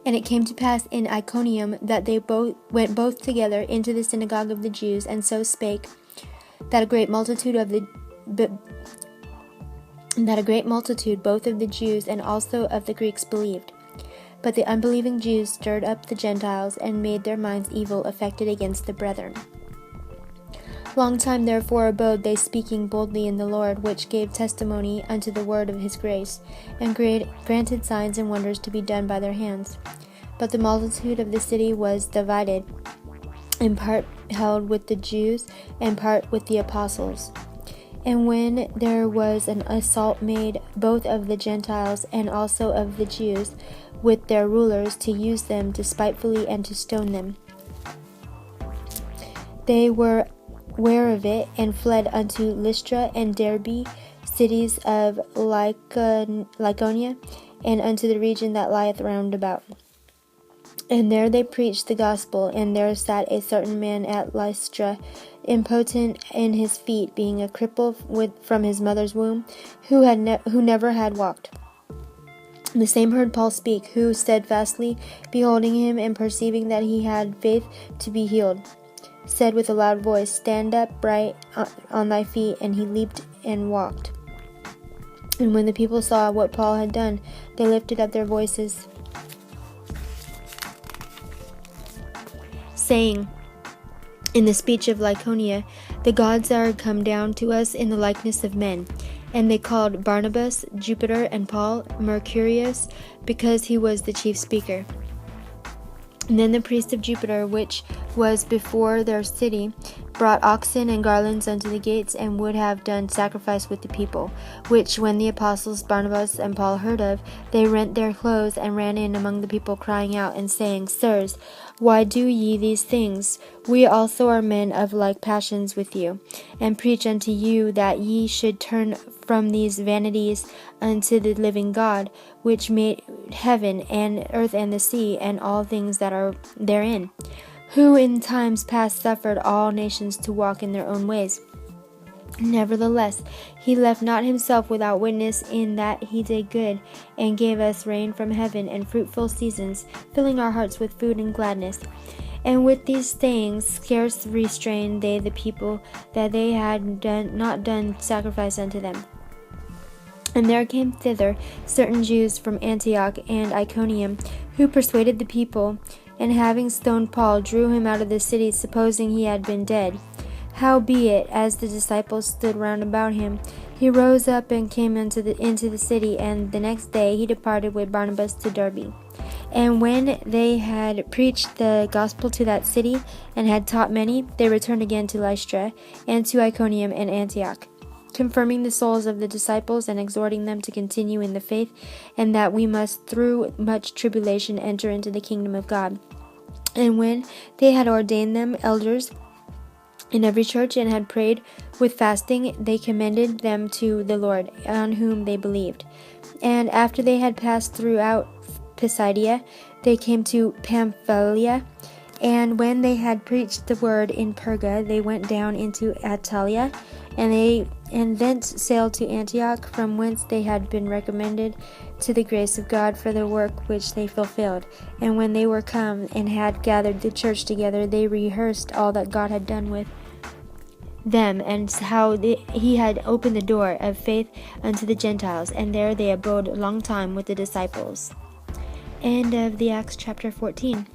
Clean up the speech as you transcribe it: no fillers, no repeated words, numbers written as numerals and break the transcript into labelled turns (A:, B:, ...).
A: And it came to pass in Iconium that they went both together into the synagogue of the Jews, and so spake, that a great multitude both of the Jews and also of the Greeks believed. But the unbelieving Jews stirred up the Gentiles, and made their minds evil affected against the brethren. Long time therefore abode they, speaking boldly in the Lord, which gave testimony unto the word of his grace, and granted signs and wonders to be done by their hands. But the multitude of the city was divided, in part held with the Jews, and part with the apostles. And when there was an assault made both of the Gentiles and also of the Jews with their rulers, to use them despitefully and to stone them, they were ware of it, and fled unto Lystra and Derbe, cities of Lycaonia, and unto the region that lieth round about. And there they preached the gospel. And there sat a certain man at Lystra, impotent in his feet, being a cripple from his mother's womb, who never had walked. The same heard Paul speak, who steadfastly beholding him, and perceiving that he had faith to be healed, said with a loud voice, Stand up right on thy feet. And he leaped and walked. And when the people saw what Paul had done, they lifted up their voices, saying in the speech of Lycaonia, The gods are come down to us in the likeness of men. And they called Barnabas Jupiter, and Paul Mercurius, because he was the chief speaker. And then the priest of Jupiter, which was before their city, brought oxen and garlands unto the gates, and would have done sacrifice with the people. Which when the apostles Barnabas and Paul heard of, they rent their clothes, and ran in among the people, crying out, and saying, Sirs, why do ye these things? We also are men of like passions with you, and preach unto you that ye should turn from these vanities unto the living God, which made heaven and earth and the sea, and all things that are therein, who in times past suffered all nations to walk in their own ways. Nevertheless, he left not himself without witness, in that he did good, and gave us rain from heaven and fruitful seasons, filling our hearts with food and gladness. And with these things scarce restrained they the people, that they had not done sacrifice unto them. And there came thither certain Jews from Antioch and Iconium, who persuaded the people, and having stoned Paul, drew him out of the city, supposing he had been dead. Howbeit, as the disciples stood round about him, he rose up and came into the city, and the next day he departed with Barnabas to Derbe. And when they had preached the gospel to that city, and had taught many, they returned again to Lystra, and to Iconium and Antioch, confirming the souls of the disciples, and exhorting them to continue in the faith, and that we must through much tribulation enter into the kingdom of God. And when they had ordained them elders in every church, and had prayed with fasting, they commended them to the Lord, on whom they believed. And after they had passed throughout Pisidia, they came to Pamphylia. And when they had preached the word in Perga, they went down into Attalia, and thence sailed to Antioch, from whence they had been recommended to the grace of God for the work which they fulfilled. And when they were come and had gathered the church together, they rehearsed all that God had done with them, and how he had opened the door of faith unto the Gentiles. And there they abode a long time with the disciples. End of the Acts chapter 14.